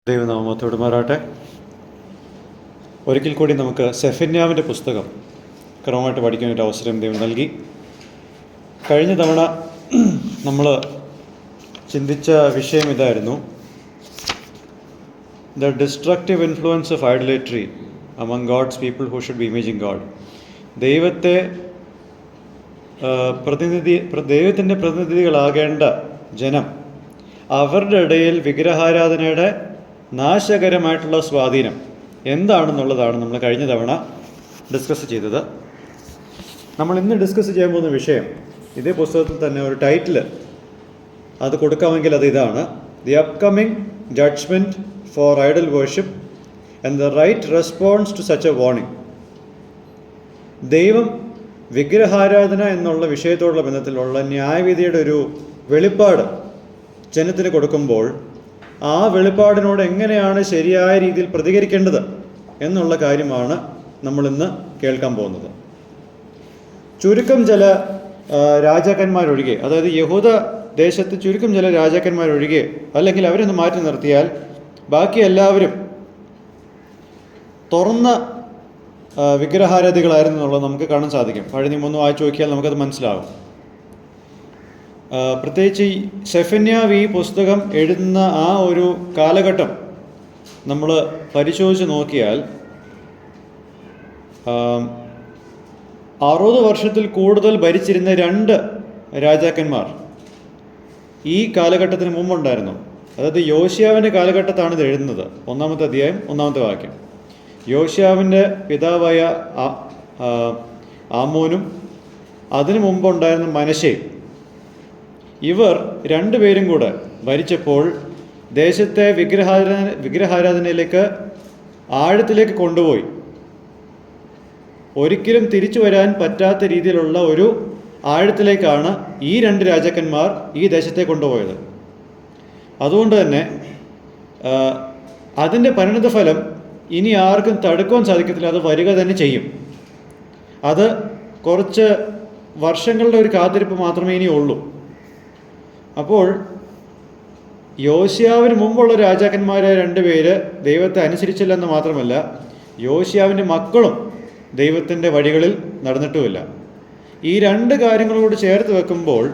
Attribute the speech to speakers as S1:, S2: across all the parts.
S1: ദൈവനാമത്തോട് മാറാട്ടെ. ഒരിക്കൽ കൂടി നമുക്ക് സെഫന്യാവിൻ്റെ പുസ്തകം ക്രമമായിട്ട് പഠിക്കാനൊരു അവസരം ദൈവം നൽകി. കഴിഞ്ഞ തവണ നമ്മൾ ചിന്തിച്ച വിഷയം ഇതായിരുന്നു: the destructive influence of idolatry among God's people who should be imaging God. ദൈവത്തിൻ്റെ പ്രതിനിധികളാകേണ്ട ജനം, അവരുടെ ഇടയിൽ വിഗ്രഹാരാധനയുടെ നാശകരമായിട്ടുള്ള സ്വാധീനം എന്താണെന്നുള്ളതാണ് നമ്മൾ കഴിഞ്ഞ തവണ ഡിസ്കസ് ചെയ്തത്. നമ്മൾ ഇന്ന് ഡിസ്കസ് ചെയ്യാൻ പോകുന്ന വിഷയം, ഇതേ പുസ്തകത്തിൽ തന്നെ ഒരു ടൈറ്റിൽ അത് കൊടുക്കാമെങ്കിൽ അത് ഇതാണ്: the upcoming judgment for idol worship and the right response to such a warning. ദൈവം വിഗ്രഹാരാധന എന്നുള്ള വിഷയത്തോടുള്ള ബന്ധത്തിലുള്ള ന്യായവിധിയുടെ ഒരു വെളിപ്പാട് ജനത്തിന് കൊടുക്കുമ്പോൾ ആ വെളിപ്പാടിനോട് എങ്ങനെയാണ് ശരിയായ രീതിയിൽ പ്രതികരിക്കേണ്ടത് എന്നുള്ള കാര്യമാണ് നമ്മളിന്ന് കേൾക്കാൻ പോകുന്നത്. ചുരുക്കം ചില രാജാക്കന്മാരൊഴികെ, അതായത് യഹൂദ ദേശത്ത് ചുരുക്കം ചില രാജാക്കന്മാരൊഴികെ, അല്ലെങ്കിൽ അവരൊന്ന് മാറ്റി നിർത്തിയാൽ ബാക്കി എല്ലാവരും തുറന്ന വിഗ്രഹാരാധികളായിരുന്നു എന്നുള്ളത് നമുക്ക് കാണാൻ സാധിക്കും. പഴയ നിയമം ഒന്ന് വായിച്ചു നോക്കിയാൽ നമുക്കത് മനസ്സിലാകും. പ്രത്യേകിച്ച് ഈ സെഫന്യാവ് ഈ പുസ്തകം എഴുതുന്ന ആ ഒരു കാലഘട്ടം നമ്മൾ പരിശോധിച്ച് നോക്കിയാൽ 60 വർഷത്തിൽ കൂടുതൽ ഭരിച്ചിരുന്ന 2 രാജാക്കന്മാർ ഈ കാലഘട്ടത്തിന് മുമ്പുണ്ടായിരുന്നു. അതായത് യോശിയാവിൻ്റെ കാലഘട്ടത്താണ് ഇത് എഴുതുന്നത്. 1-ാമത്തെ അധ്യായം 1-ാമത്തെ വാക്യം. യോശിയാവിൻ്റെ പിതാവായ ആമോനും അതിനു മുമ്പുണ്ടായിരുന്ന മനശ്ശെയും, ഇവർ 2 പേരും കൂടെ ഭരിച്ചപ്പോൾ ദേശത്തെ വിഗ്രഹാരാധനയിലേക്ക് ആഴത്തിലേക്ക് കൊണ്ടുപോയി. ഒരിക്കലും തിരിച്ചു വരാൻ പറ്റാത്ത രീതിയിലുള്ള ഒരു ആഴത്തിലേക്കാണ് ഈ 2 രാജാക്കന്മാർ ഈ ദേശത്തെ കൊണ്ടുപോയത്. അതുകൊണ്ട് തന്നെ അതിൻ്റെ പരിണതഫലം ഇനി ആർക്കും തടുക്കുവാൻ സാധിക്കത്തില്ല. അത് വരിക തന്നെ ചെയ്യും. അത് കുറച്ച് വർഷങ്ങളുടെ ഒരു കാത്തിരിപ്പ് മാത്രമേ ഇനി ഉള്ളൂ. അപ്പോൾ യോശിയാവിന് മുമ്പുള്ള രാജാക്കന്മാരെ 2 പേര് ദൈവത്തെ അനുസരിച്ചില്ലെന്ന് മാത്രമല്ല, യോശിയാവിൻ്റെ മക്കളും ദൈവത്തിൻ്റെ വഴികളിൽ നടന്നിട്ടുമില്ല. ഈ 2 കാര്യങ്ങളോട് ചേർത്ത് വെക്കുമ്പോൾ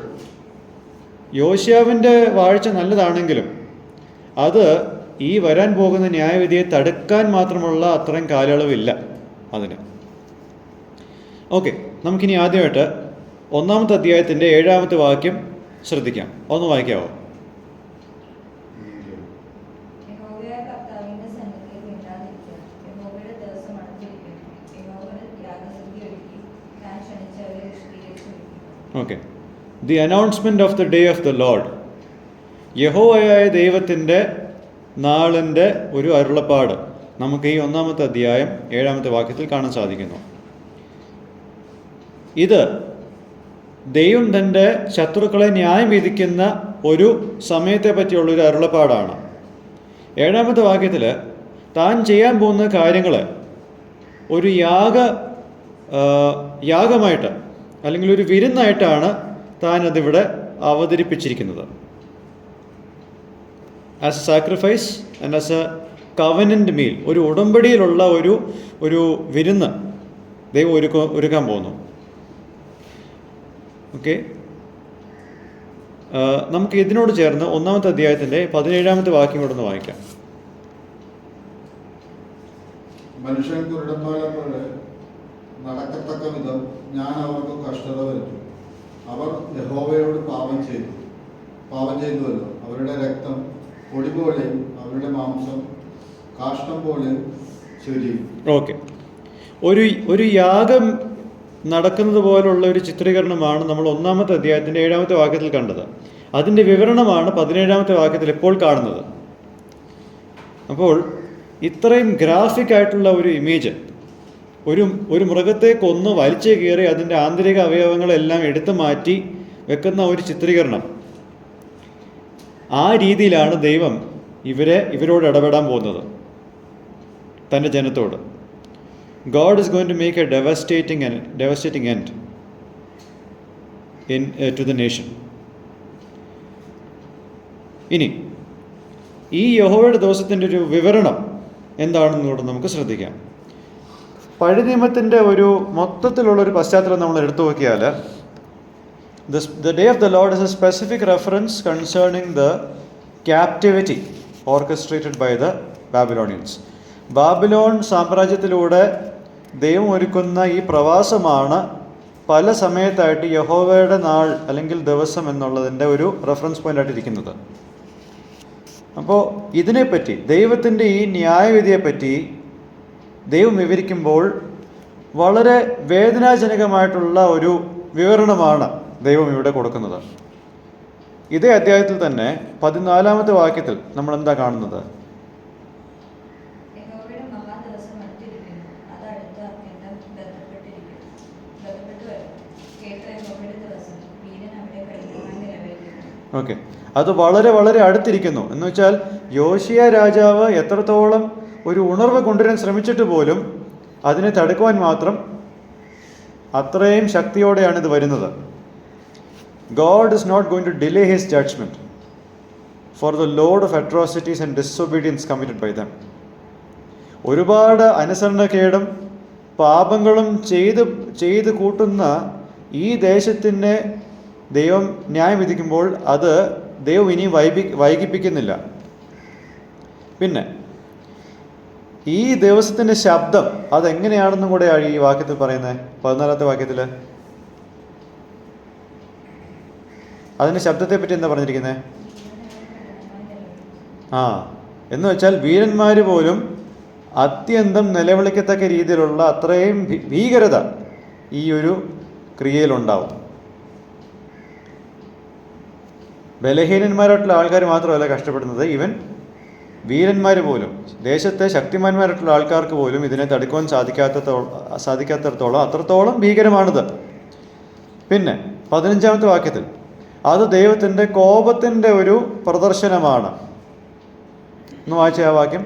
S1: യോശിയാവിൻ്റെ വാഴ്ച നല്ലതാണെങ്കിലും അത് ഈ വരാൻ പോകുന്ന ന്യായവിധിയെ തടുക്കാൻ മാത്രമുള്ള അത്രയും കാലയളവില്ല അതിന്. ഓക്കെ, നമുക്കിനി ആദ്യമായിട്ട് 1-ാമത്തെ അധ്യായത്തിൻ്റെ 7-ാമത്തെ വാക്യം ശ്രദ്ധിക്കാം. ഒന്ന് വായിക്കാവോ? Okay. The announcement of the day of the Lord. യഹോവയായ ദൈവത്തിൻ്റെ നാളിൻ്റെ ഒരു അരുളപ്പാട് നമുക്ക് ഈ 1-ാമത്തെ അധ്യായം 7-ാമത്തെ വാക്യത്തിൽ കാണാൻ സാധിക്കുന്നു. ഇത് ദൈവം തൻ്റെ ശത്രുക്കളെ ന്യായം വിധിക്കുന്ന ഒരു സമയത്തെ പറ്റിയുള്ളൊരു അരുളപ്പാടാണ്. 7-ാമത്തെ വാക്യത്തിൽ താൻ ചെയ്യാൻ പോകുന്ന കാര്യങ്ങൾ ഒരു യാഗമായിട്ട് അല്ലെങ്കിൽ ഒരു വിരുന്നായിട്ടാണ് താൻ അതിവിടെ അവതരിപ്പിച്ചിരിക്കുന്നത്. As A sacrifice and as A covenant meal, ഒരു ഉടമ്പടിയിലുള്ള ഒരു വിരുന്ന് ദൈവം ഒരുക്കാൻ പോകുന്നു. ഓക്കെ, നമുക്ക് ഇതിനോട് ചേർന്ന് 1-ാമത്തെ അധ്യായത്തിൻ്റെ 17-ാമത്തെ വാക്യം കൂടെ ഒന്ന് വായിക്കാം.
S2: മനുഷ്യൻ കുരുടന്മാരെ പോലെ നടക്കത്തക്ക വിധം ഞാൻ അവർക്ക് കഷ്ടത വരുത്തും. അവർ യഹോവയോട് പാപം ചെയ്തുവല്ലോ. അവരുടെ രക്തം പൊടി പോലെയും അവരുടെ മാംസം കാഷ്ടം പോലെയും ചൊരിയും. ഓക്കെ,
S1: ഒരു യാഗം നടക്കുന്നത് പോലുള്ള ഒരു ചിത്രീകരണമാണ് നമ്മൾ 1-ാമത്തെ അധ്യായത്തിൻ്റെ 7-ാമത്തെ വാക്യത്തിൽ കണ്ടത്. അതിൻ്റെ വിവരണമാണ് 17-ാമത്തെ വാക്യത്തിൽ ഇപ്പോൾ കാണുന്നത്. അപ്പോൾ ഇത്രയും ഗ്രാഫിക് ആയിട്ടുള്ള ഒരു ഇമേജ്, ഒരു മൃഗത്തെ കൊന്ന് വലിച്ചു കീറി അതിൻ്റെ ആന്തരിക അവയവങ്ങളെല്ലാം എടുത്തു മാറ്റി വെക്കുന്ന ഒരു ചിത്രീകരണം, ആ രീതിയിലാണ് ദൈവം ഇവരോട് ഇടപെടാൻ പോകുന്നത്, തൻ്റെ ജനത്തോട്. God is going to make a devastating end to the nation. ഇനി ഈ യഹോവയുടെ ദിവസത്തിൻ്റെ ഒരു വിവരണം എന്താണെന്നുകൂടെ നമുക്ക് ശ്രദ്ധിക്കാം. പഴയ നിയമത്തിൻ്റെ ഒരു മൊത്തത്തിലുള്ളൊരു പശ്ചാത്തലം നമ്മൾ എടുത്തു നോക്കിയാൽ, the day of the Lord is a specific reference concerning the captivity orchestrated by the Babylonians. Babylon സാമ്രാജ്യത്തിലൂടെ ദൈവം ഒരുക്കുന്ന ഈ പ്രവാസമാണ് പല സമയത്തായിട്ട് യഹോവയുടെ നാൾ അല്ലെങ്കിൽ ദിവസം എന്നുള്ളതിൻ്റെ ഒരു റെഫറൻസ് പോയിൻ്റായിട്ട് ഇരിക്കുന്നത്. അപ്പോൾ ഇതിനെപ്പറ്റി, ദൈവത്തിൻ്റെ ഈ ന്യായവിധിയെപ്പറ്റി ദൈവം വിവരിക്കുമ്പോൾ വളരെ വേദനാജനകമായിട്ടുള്ള ഒരു വിവരണമാണ് ദൈവം ഇവിടെ കൊടുക്കുന്നത്. ഇതേ അധ്യായത്തിൽ തന്നെ 14-ാമത്തെ വാക്യത്തിൽ നമ്മൾ എന്താ കാണുന്നത്? ഓക്കെ, അത് വളരെ വളരെ അടുത്തിരിക്കുന്നു. എന്ന് വെച്ചാൽ യോശിയ രാജാവ് എത്രത്തോളം ഒരു ഉണർവ് കൊണ്ടുവരാൻ ശ്രമിച്ചിട്ട് പോലും അതിനെ തടുക്കുവാൻ മാത്രം അത്രയും ശക്തിയോടെയാണ് ഇത് വരുന്നത്. God is not going to delay his judgment for the load of atrocities and disobedience committed by them. ഒരുപാട് അനുസരണക്കേടും പാപങ്ങളും ചെയ്ത് കൂട്ടുന്ന ഈ ദേശത്തിനെ ദൈവം ന്യായം വിധിക്കുമ്പോൾ അത് ദൈവം ഇനിയും വൈകിപ്പിക്കുന്നില്ല. പിന്നെ ഈ ദിവസത്തിൻ്റെ ശബ്ദം അതെങ്ങനെയാണെന്നും കൂടെയാണ് ഈ വാക്യത്തിൽ പറയുന്നത്. 14-ാമത്തെ വാക്യത്തിൽ അതിൻ്റെ ശബ്ദത്തെ പറ്റി എന്താ പറഞ്ഞിരിക്കുന്നത്? എന്ന് വെച്ചാൽ വീരന്മാർ പോലും അത്യന്തം നിലവിളിക്കത്തക്ക രീതിയിലുള്ള അത്രയും ഭീകരത ഈ ഒരു ക്രിയയിലുണ്ടാവും. ബലഹീനന്മാരായിട്ടുള്ള ആൾക്കാർ മാത്രമല്ല കഷ്ടപ്പെടുന്നത്, ഈവൻ വീരന്മാർ പോലും, ദേശത്തെ ശക്തിമാന്മാരായിട്ടുള്ള ആൾക്കാർക്ക് പോലും ഇതിനെ തടുക്കുവാൻ സാധിക്കാത്തടത്തോളം അത്രത്തോളം ഭീകരമാണിത്. പിന്നെ 15-ാമത്തെ വാക്യത്തിൽ അത് ദൈവത്തിൻ്റെ കോപത്തിൻ്റെ ഒരു പ്രദർശനമാണ്. ഒന്ന് വായിച്ച ആ വാക്യം.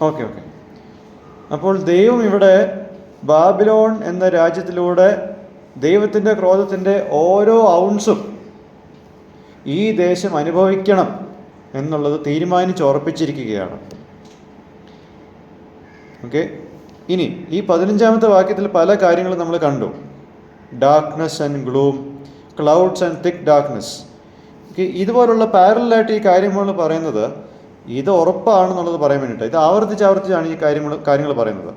S1: ഓക്കെ. അപ്പോൾ ദൈവം ഇവിടെ ബാബിലോൺ എന്ന രാജ്യത്തിലൂടെ ദൈവത്തിൻ്റെ ക്രോധത്തിൻ്റെ ഓരോ ഔൺസും ഈ ദേശം അനുഭവിക്കണം എന്നുള്ളത് തീരുമാനിച്ചുറപ്പിച്ചിരിക്കുകയാണ്. ഓക്കെ, ഇനി ഈ 15-ാമത്തെ വാക്യത്തിൽ പല കാര്യങ്ങളും നമ്മൾ കണ്ടു. Darkness and gloom, clouds and thick darkness. ഇതുപോലുള്ള പാരലായിട്ട് ഈ കാര്യങ്ങൾ പറയുന്നത് ഇത് ഉറപ്പാണെന്നുള്ളത് പറയാൻ വേണ്ടിയിട്ട്, ഇത് ആവർത്തിച്ചാണ് ഈ കാര്യങ്ങൾ പറയുന്നത്.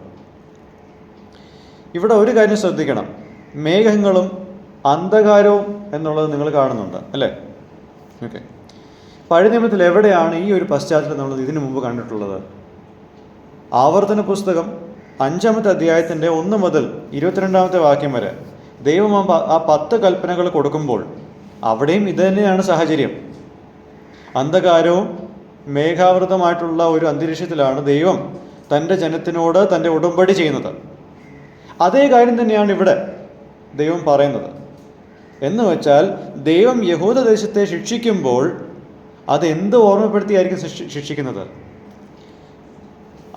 S1: ഇവിടെ ഒരു കാര്യം ശ്രദ്ധിക്കണം, മേഘങ്ങളും അന്ധകാരവും എന്നുള്ളത് നിങ്ങൾ കാണുന്നുണ്ട് അല്ലേ? ഓക്കെ, പഴയ നിയമത്തിൽ എവിടെയാണ് ഈ ഒരു പശ്ചാത്തലം എന്നുള്ളത് ഇതിനു മുമ്പ് കണ്ടിട്ടുള്ളത്? ആവർത്തന പുസ്തകം 5-ാമത്തെ അധ്യായത്തിൻ്റെ 1 മുതൽ 22-ാമത്തെ വാക്യം വരെ ദൈവം ആ 10 കൽപ്പനകൾ കൊടുക്കുമ്പോൾ അവിടെയും ഇത് തന്നെയാണ് സാഹചര്യം. അന്ധകാരവും മേഘാവൃതമായിട്ടുള്ള ഒരു അന്തരീക്ഷത്തിലാണ് ദൈവം തൻ്റെ ജനത്തിനോട് തൻ്റെ ഉടമ്പടി ചെയ്യുന്നത്. അതേ കാര്യം തന്നെയാണ് ഇവിടെ ദൈവം പറയുന്നത്. എന്ന് വെച്ചാൽ ദൈവം യഹൂദ ദേശത്തെ ശിക്ഷിക്കുമ്പോൾ അതെന്ത് ഓർമ്മപ്പെടുത്തിയായിരിക്കും ശിക്ഷിക്കുന്നത്?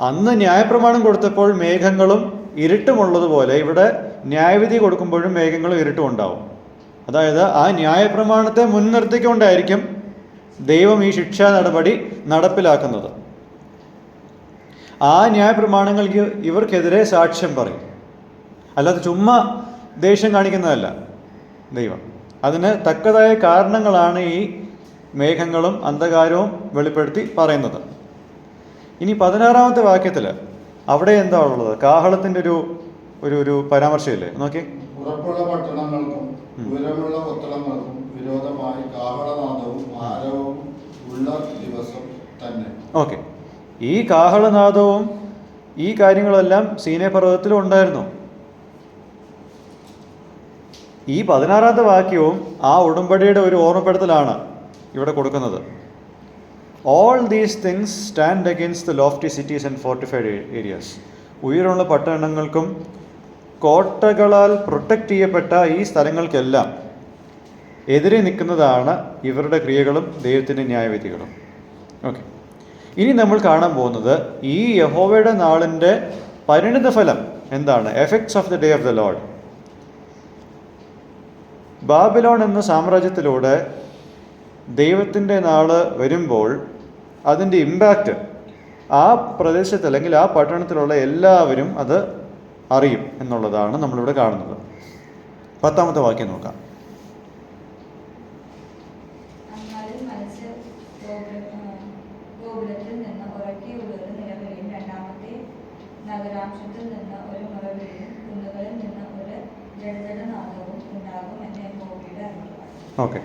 S1: അന്ന് ന്യായപ്രമാണം കൊടുത്തപ്പോൾ മേഘങ്ങളും ഇരുട്ടുമുള്ളതുപോലെ ഇവിടെ ന്യായവിധി കൊടുക്കുമ്പോഴും മേഘങ്ങളും ഇരുട്ടും ഉണ്ടാവും. അതായത് ആ ന്യായപ്രമാണത്തെ മുൻനിർത്തിക്കൊണ്ടായിരിക്കും ദൈവം ഈ ശിക്ഷാ നടപടി നടപ്പിലാക്കുന്നത്. ആ ന്യായപ്രമാണങ്ങൾ ഇവർക്കെതിരെ സാക്ഷ്യം പറയും, അല്ലാതെ ചുമ്മാ ദേഷ്യം കാണിക്കുന്നതല്ല ദൈവം. അതിന് തക്കതായ കാരണങ്ങളാണ് ഈ മേഘങ്ങളും അന്ധകാരവും വെളിപ്പെടുത്തി പറയുന്നത്. ഇനി 16-ാമത്തെ വാക്യത്തിൽ അവിടെ എന്താ ഉള്ളത്? കാഹളത്തിൻ്റെ ഒരു പരാമർശമില്ലേ? നോക്കി.
S2: ഉറപ്പുള്ള പട്ടണങ്ങൾക്കും ഉയരമുള്ള കൊത്തളങ്ങൾക്കും വിരോധമായി കാഹളനാദവും ആരവവും ഉള്ള ദിവസം തന്നെ. ഓക്കെ, ഈ കാഹളനാദവും ഈ കാര്യങ്ങളെല്ലാം സീനായി പർവ്വതത്തിലും ഉണ്ടായിരുന്നു. ഈ 16-ാമത്തെ വാക്യവും ആ ഉടമ്പടിയുടെ ഒരു ഓർമ്മപ്പെടുത്തലാണ് ഇവിടെ കൊടുക്കുന്നത്. All these things stand against the lofty cities and fortified areas. ഉയരമുള്ള പട്ടണങ്ങൾക്കും കോട്ടകളാൽ പ്രൊട്ടക്റ്റ് ചെയ്യപ്പെട്ട ഈ സ്ഥലങ്ങൾക്കെല്ലാം എതിരെ നിൽക്കുന്നതാണ് ഇവരുടെ ക്രിയകളും ദൈവത്തിൻ്റെ ന്യായവിധികളും. ഓക്കെ, ഇനി നമ്മൾ കാണാൻ പോകുന്നത് ഈ യഹോവയുടെ നാളിൻ്റെ പരിണിതഫലം എന്താണ്? Effects of the day of the Lord. Babylon എന്ന സാമ്രാജ്യത്തിലൂടെ ദൈവത്തിൻ്റെ നാള് വരുമ്പോൾ അതിൻ്റെ ഇമ്പാക്റ്റ് ആ പ്രദേശത്ത് അല്ലെങ്കിൽ ആ പട്ടണത്തിലുള്ള എല്ലാവരും അത് അറിയും എന്നുള്ളതാണ് നമ്മളിവിടെ കാണുന്നത്. 10-ാമത്തെ വാക്യം നോക്കാം. Okay.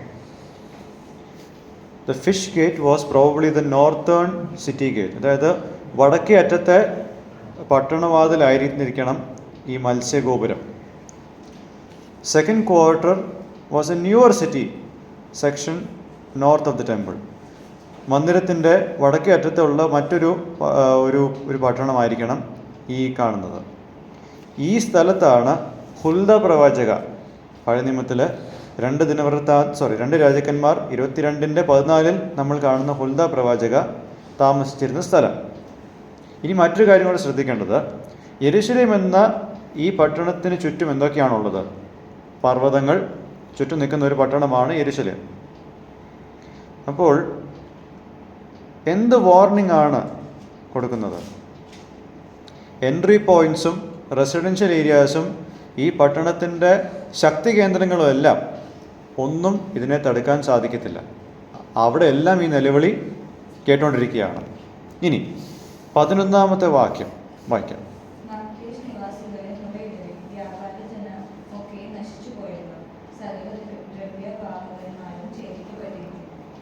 S2: The fish gate was probably the northern city gate. അതായത് വടക്കേ അറ്റത്തെ പട്ടണവാതിലായിരിക്കണം ഈ മത്സ്യഗോപുരം. Second quarter was a newer city section north of the temple. മന്ദിരത്തിൻ്റെ വടക്കേ അറ്റത്തുള്ള മറ്റൊരു ഒരു പട്ടണമായിരിക്കണം ഈ കാണുന്നത്. ഈ സ്ഥലത്താണ് ഹുൽദ പ്രവാചക, പഴയ നിയമത്തിൽ 2 രാജാക്കന്മാർ 22:14 നമ്മൾ കാണുന്ന ഹുൽദ പ്രവാചക താമസിച്ചിരുന്ന സ്ഥലം. ഇനി മറ്റൊരു കാര്യം കൂടെ ശ്രദ്ധിക്കേണ്ടത്, യെരുശലേം എന്ന ഈ പട്ടണത്തിന് ചുറ്റും എന്തൊക്കെയാണുള്ളത്? പർവ്വതങ്ങൾ ചുറ്റും നിൽക്കുന്ന ഒരു പട്ടണമാണ് യെരുശലേം. അപ്പോൾ എന്ത് വാർണിംഗ് ആണ് കൊടുക്കുന്നത്? എൻട്രി പോയിൻറ്റ്സും റെസിഡൻഷ്യൽ ഏരിയാസും ഈ പട്ടണത്തിൻ്റെ ശക്തി കേന്ദ്രങ്ങളും എല്ലാം ഒന്നും ഇതിനെ തടുക്കാൻ സാധിക്കത്തില്ല. അവിടെ എല്ലാം ഈ നിലവിളി കേട്ടുകൊണ്ടിരിക്കുകയാണ്. ഇനി 11-ാമത്തെ വാക്യം വായിക്കാം.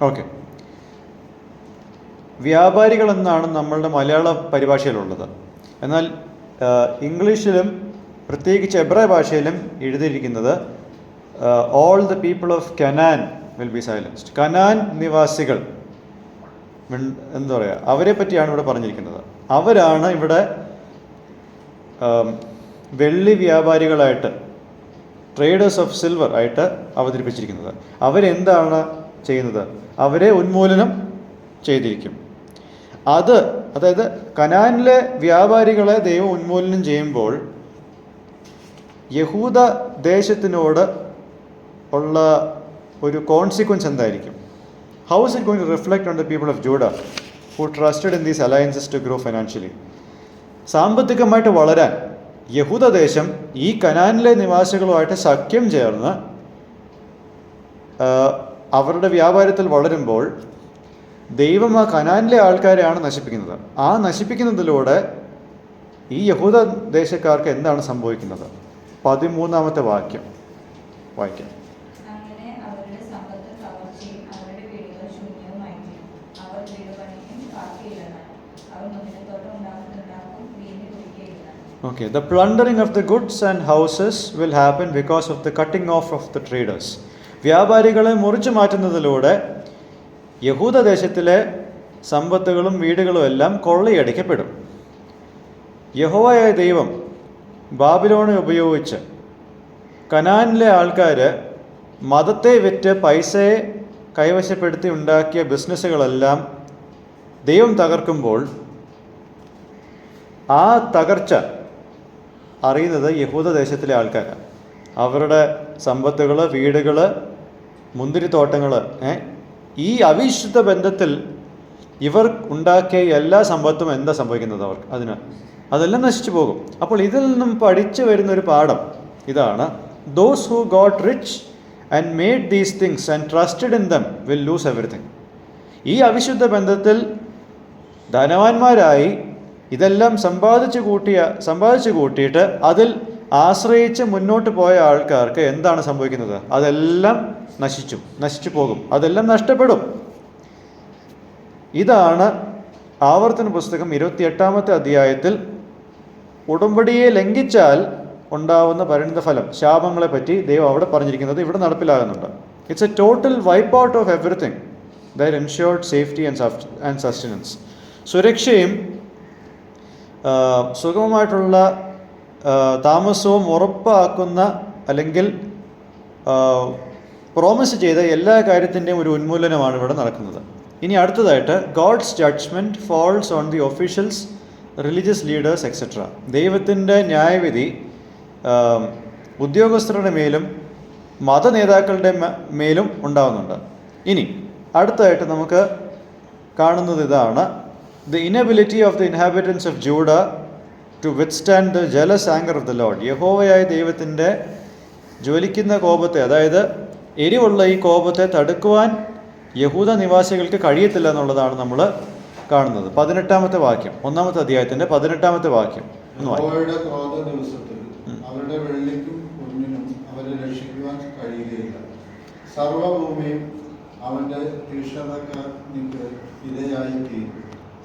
S2: ഓക്കെ, വ്യാപാരികളെന്നാണ് നമ്മളുടെ മലയാള പരിഭാഷയിലുള്ളത്. എന്നാൽ ഇംഗ്ലീഷിലും പ്രത്യേകിച്ച് എബ്രായ ഭാഷയിലും എഴുതിയിരിക്കുന്നത് all the people of Canaan will be silenced. Canaan നിവാസികൾ എന്താ പറയുക, അവരെ പറ്റിയാണ് ഇവിടെ പറഞ്ഞിരിക്കുന്നത്. അവരാണ് ഇവിടെ വെള്ളി വ്യാപാരികളായിട്ട്, ട്രേഡേഴ്സ് ഓഫ് സിൽവർ ആയിട്ട് അവതരിപ്പിച്ചിരിക്കുന്നത്. അവരെന്താണ് ചെയ്യുന്നത്? അവരെ ഉന്മൂലനം ചെയ്തിരിക്കും. അതായത് കനാനിലെ വ്യാപാരികളെ ദൈവം ഉന്മൂലനം ചെയ്യുമ്പോൾ യഹൂദ ദേശത്തിനോട് ഉള്ള ഒരു കോൺസിക്വൻസ് എന്തായിരിക്കും? How is it going to reflect on the people of Judah who trusted in these alliances to grow financially? സാമ്പത്തികമായിട്ട് വളരാൻ യഹൂദദേശം ഈ കനാനിലെ നിവാസികളുമായിട്ട് സഖ്യം ചേർന്ന് അവരുടെ വ്യാപാരത്തിൽ വളരുമ്പോൾ ദൈവം ആ കനാനിലെ ആൾക്കാരെയാണ് നശിപ്പിക്കുന്നത്. ആ നശിപ്പിക്കുന്നതിലൂടെ ഈ യഹൂദ ദേശക്കാർക്ക് എന്താണ് സംഭവിക്കുന്നത്? 13-ാമത്തെ വാക്യം വായിക്കാം. Okay, the plundering of the goods and houses will happen because of the cutting off of the traders. വ്യാപാരികളെ മുറിച്ചു മാറ്റുന്നതിലൂടെ യഹൂദദേശത്തിലെ സമ്പത്തുകളും വീടുകളും എല്ലാം കൊള്ളയടിക്കപ്പെടും. യഹോവയായ ദൈവം ബാബിലോണെ ഉപയോഗിച്ച് കനാനിലെ ആൾക്കാർ മതത്തെ വിറ്റ് പൈസയെ കൈവശപ്പെടുത്തി ഉണ്ടാക്കിയ ബിസിനസ്സുകളെല്ലാം ദൈവം തകർക്കുമ്പോൾ ആ തകർച്ച അറിയുന്നത് യഹൂദദേശത്തിലെ ആൾക്കാരാണ്. അവരുടെ സമ്പത്തുകൾ, വീടുകൾ, മുന്തിരിത്തോട്ടങ്ങൾ, ഈ അവിശുദ്ധ ബന്ധത്തിൽ ഇവർ ഉണ്ടാക്കിയ എല്ലാ സമ്പത്തും എന്താ സംഭവിക്കുന്നത്? അവർക്ക് അതെല്ലാം നശിച്ചു പോകും. അപ്പോൾ ഇതിൽ നിന്നും പഠിച്ചു വരുന്നൊരു പാഠം ഇതാണ്: those who got rich and made these things and trusted in them will loose everything. ഈ അവിശുദ്ധ ബന്ധത്തിൽ ധനവാന്മാരായി ഇതെല്ലാം സമ്പാദിച്ചു കൂട്ടിയിട്ട് അതിൽ ആശ്രയിച്ച് മുന്നോട്ട് പോയ ആൾക്കാർക്ക് എന്താണ് സംഭവിക്കുന്നത്? അതെല്ലാം നശിച്ചു പോകും, അതെല്ലാം നഷ്ടപ്പെടും. ഇതാണ് ആവർത്തന പുസ്തകം 28-ാമത്തെ അധ്യായത്തിൽ ഉടമ്പടിയെ ലംഘിച്ചാൽ ഉണ്ടാവുന്ന പരിണിതഫലം, ശാപങ്ങളെ പറ്റി ദൈവം അവിടെ പറഞ്ഞിരിക്കുന്നത് ഇവിടെ നടപ്പിലാകുന്നുണ്ട്. It's a total wipe out of everything that ensured safety and sustenance. സുരക്ഷയും സുഗമമായിട്ടുള്ള താമസവും ഉറപ്പാക്കുന്ന അല്ലെങ്കിൽ പ്രോമിസ് ചെയ്ത എല്ലാ കാര്യത്തിൻ്റെയും ഒരു ഉന്മൂലനമാണ് ഇവിടെ നടക്കുന്നത്. ഇനി അടുത്തതായിട്ട് God's judgment falls on the officials, religious leaders etcetera. ദൈവത്തിൻ്റെ ന്യായവിധി ഉദ്യോഗസ്ഥരുടെ മേലും മത നേതാക്കളുടെ മേലും ഉണ്ടാകുന്നുണ്ട്. ഇനി അടുത്തതായിട്ട് നമുക്ക് കാണുന്നത് ഇതാണ്: the inability of the inhabitants of Judah to withstand the jealous anger of the Lord. യഹോവയായ ദൈവത്തിൻ്റെ ജ്വലിക്കുന്ന കോപത്തെ, അതായത് എരിവുള്ള ഈ കോപത്തെ തടുക്കുവാൻ യഹൂദ നിവാസികൾക്ക് കഴിയത്തില്ല എന്നുള്ളതാണ് നമ്മൾ കാണുന്നത്. 18-ാമത്തെ വാക്യം, 1-ാമത്തെ അധ്യായത്തിൻ്റെ 18-ാമത്തെ വാക്യം ഒന്ന് വായിക്കാം.
S3: യഹോവയുടെ ക്രോധ ദിവസത്തിൽ അവരുടെ വെള്ളിക്കും പൊന്നിനും അവരെ രക്ഷിക്കുവാൻ കഴിയുകയില്ല. സർവഭൂമിയും അവന്റെ തീക്ഷ്ണതയ്ക്ക് ഇരയായി തീരും.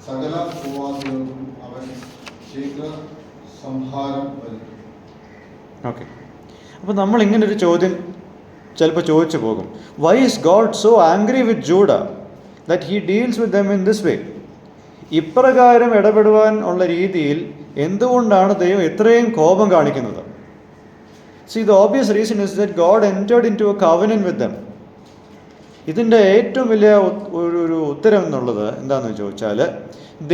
S3: സകല ഭൂവാസികൾക്കും അവൻ ശീഘ്ര സംഹാരം വരുത്തും.
S2: ഓക്കെ, അപ്പോൾ നമ്മൾ ഇങ്ങനൊരു ചോദ്യം ചിലപ്പോൾ ചോദിച്ചു പോകും: why is God so angry with Judah that he deals with them in this way? ഇപ്രകാരം ഇടപെടുവാൻ ഉള്ള രീതിയിൽ എന്തുകൊണ്ടാണ് ദൈവം ഇത്രയും കോപം കാണിക്കുന്നത്? See, the obvious reason is that God entered into a covenant with them. ഇതിൻ്റെ ഏറ്റവും വലിയ ഒരു ഉത്തരം എന്നുള്ളത് എന്താണെന്ന് ചോദിച്ചാൽ,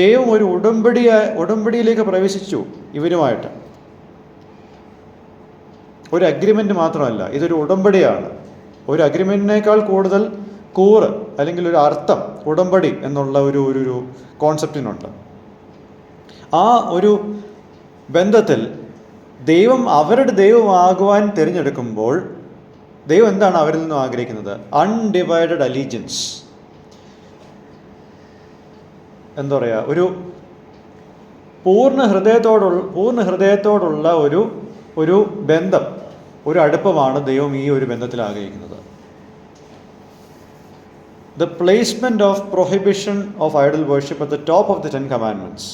S2: ദൈവം ഒരു ഉടമ്പടിയിലേക്ക് പ്രവേശിച്ചു ഇവരുമായിട്ട്. ഒരു അഗ്രിമെൻ്റ് മാത്രമല്ല, ഇതൊരു ഉടമ്പടിയാണ്. ഒരു അഗ്രിമെൻറ്റിനേക്കാൾ കൂടുതൽ കൂറ് അല്ലെങ്കിൽ ഒരു അർത്ഥം ഉടമ്പടി എന്നുള്ള ഒരു കോൺസെപ്റ്റിനുണ്ട്. ആ ഒരു ബന്ധത്തിൽ ദൈവം അവരുടെ ദൈവമാകുവാൻ തിരഞ്ഞെടുക്കുമ്പോൾ ദൈവം എന്താണ് അവരിൽ നിന്നും ആഗ്രഹിക്കുന്നത്? Undivided allegiance. എന്താ പറയുക, ഒരു പൂർണ്ണ ഹൃദയത്തോടുള്ള ഒരു ബന്ധം, ഒരു അടുപ്പമാണ് ദൈവം ഈ ഒരു ബന്ധത്തിൽ ആഗ്രഹിക്കുന്നത്. The placement of prohibition of idol worship at the top of the 10 commandments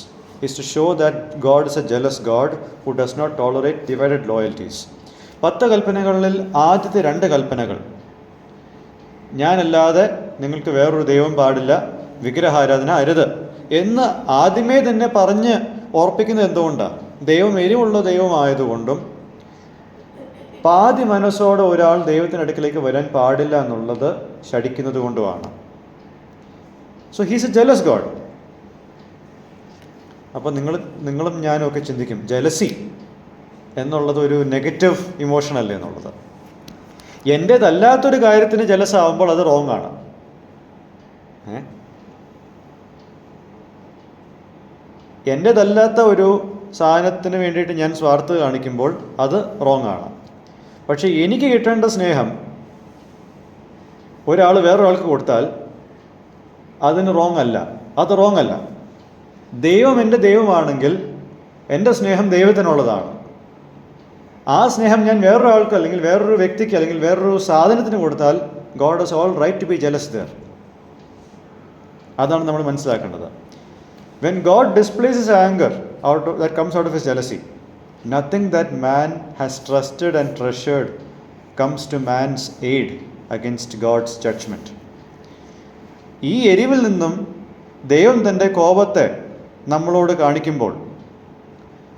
S2: is to show that God is a jealous God who does not tolerate divided loyalties. 10 കൽപ്പനകളിൽ ആദ്യത്തെ 2 കൽപ്പനകൾ, ഞാനല്ലാതെ നിങ്ങൾക്ക് വേറൊരു ദൈവം പാടില്ല, വിഗ്രഹാരാധന അരുത് എന്ന് ആദ്യമേ തന്നെ പറഞ്ഞ് ഓർപ്പിക്കുന്നത് എന്തുകൊണ്ടാണ്? ദൈവം എരിവുള്ള ദൈവമായതുകൊണ്ടും പാതി മനസ്സോടെ ഒരാൾ ദൈവത്തിൻ്റെ അടുക്കിലേക്ക് വരാൻ പാടില്ല എന്നുള്ളത് ശഠിക്കുന്നത് കൊണ്ടുമാണ്. So he's A jealous God. അപ്പോൾ നിങ്ങളും ഞാനും ഒക്കെ ചിന്തിക്കും, ജലസി എന്നുള്ളത് ഒരു നെഗറ്റീവ് ഇമോഷൻ അല്ലേ എന്നുള്ളത്. എൻ്റേതല്ലാത്തൊരു കാര്യത്തിന് ജലസ് ആവുമ്പോൾ അത് റോങ് ആണ്. എൻ്റേതല്ലാത്ത ഒരു സാധനത്തിന് വേണ്ടിയിട്ട് ഞാൻ സ്വാർത്ഥത കാണിക്കുമ്പോൾ അത് റോങ് ആണ്. പക്ഷേ എനിക്ക് കിട്ടേണ്ട സ്നേഹം ഒരാൾ വേറൊരാൾക്ക് കൊടുത്താൽ അതിന് റോങ് അല്ല, അത് റോങ് അല്ല. ദൈവം എൻ്റെ ദൈവമാണെങ്കിൽ എൻ്റെ സ്നേഹം ദൈവത്തിനുള്ളതാണ്. ആ സ്നേഹം ഞാൻ വേറൊരാൾക്ക് അല്ലെങ്കിൽ വേറൊരു വ്യക്തിക്ക് അല്ലെങ്കിൽ വേറൊരു സാധനത്തിന് കൊടുത്താൽ God is all right to be jealous there. അതാണ് നമ്മൾ മനസ്സിലാക്കേണ്ടത്. When God displays his anger that comes out of his jealousy, nothing that man has trusted and treasured comes to man's aid against God's judgment. ഈ എരിവിൽ നിന്നും ദൈവം തൻ്റെ കോപത്തെ നമ്മളോട് കാണിക്കുമ്പോൾ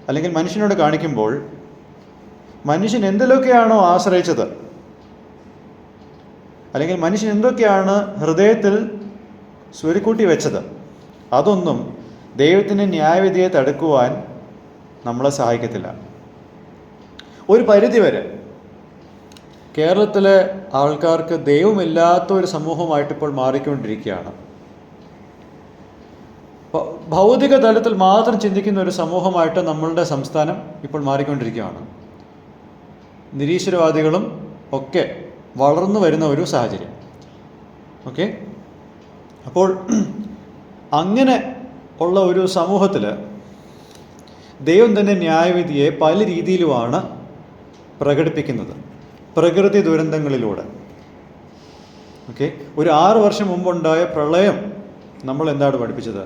S2: അല്ലെങ്കിൽ മനുഷ്യനോട് കാണിക്കുമ്പോൾ, മനുഷ്യൻ എന്തിലൊക്കെയാണോ ആശ്രയിച്ചത് അല്ലെങ്കിൽ മനുഷ്യൻ എന്തൊക്കെയാണ് ഹൃദയത്തിൽ സ്വരുക്കൂട്ടി വെച്ചത്, അതൊന്നും ദൈവത്തിൻ്റെ ന്യായവിധിയെ തടുക്കുവാൻ നമ്മളെ സഹായിക്കത്തില്ല. ഒരു പരിധിവരെ കേരളത്തിലെ ആൾക്കാർക്ക് ദൈവമില്ലാത്ത ഒരു സമൂഹമായിട്ട് ഇപ്പോൾ മാറിക്കൊണ്ടിരിക്കുകയാണ്. ഭൗതിക തലത്തിൽ മാത്രം ചിന്തിക്കുന്ന ഒരു സമൂഹമായിട്ട് നമ്മളുടെ സംസ്ഥാനം ഇപ്പോൾ മാറിക്കൊണ്ടിരിക്കുകയാണ്. നിരീശ്വരവാദികളും ഒക്കെ വളർന്നു വരുന്ന ഒരു സാഹചര്യം. ഓക്കെ, അപ്പോൾ അങ്ങനെ ഉള്ള ഒരു സമൂഹത്തിൽ ദൈവം തന്നെ ന്യായവിധിയെ പല രീതിയിലുമാണ് പ്രകടിപ്പിക്കുന്നത്. പ്രകൃതി ദുരന്തങ്ങളിലൂടെ. ഓക്കെ, ഒരു 6 വർഷം മുമ്പുണ്ടായ പ്രളയം നമ്മൾ എന്താണ് പഠിപ്പിച്ചത്?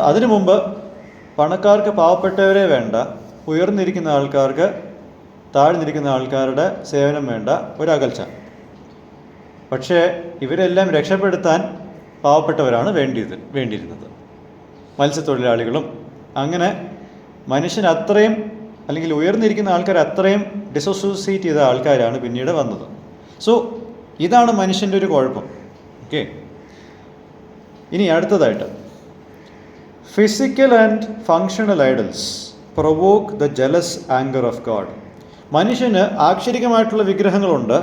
S2: അതിനു മുമ്പ് പണക്കാർക്ക് പാവപ്പെട്ടവരെ വേണ്ട, ഉയർന്നിരിക്കുന്ന ആൾക്കാർക്ക് താഴ്ന്നിരിക്കുന്ന ആൾക്കാരുടെ സേവനം വേണ്ട, ഒരകൽച്ച. പക്ഷേ ഇവരെല്ലാം രക്ഷപ്പെടുത്താൻ പാവപ്പെട്ടവരാണ് വേണ്ടിയിരുന്നത്. മത്സ്യത്തൊഴിലാളികളും അങ്ങനെ മനുഷ്യൻ അത്രയും അല്ലെങ്കിൽ ഉയർന്നിരിക്കുന്ന ആൾക്കാർ അത്രയും ഡിസോസിയേറ്റ് ചെയ്ത ആൾക്കാരാണ് പിന്നീട് വന്നത്. സോ ഇതാണ് മനുഷ്യൻ്റെ ഒരു കുഴപ്പം. ഓക്കെ, ഇനി അടുത്തതായിട്ട് physical and functional idols provoke the jealous anger of God. മനുഷ്യന് ആക്ഷരികമായിട്ടുള്ള വിഗ്രഹങ്ങളുണ്ട്,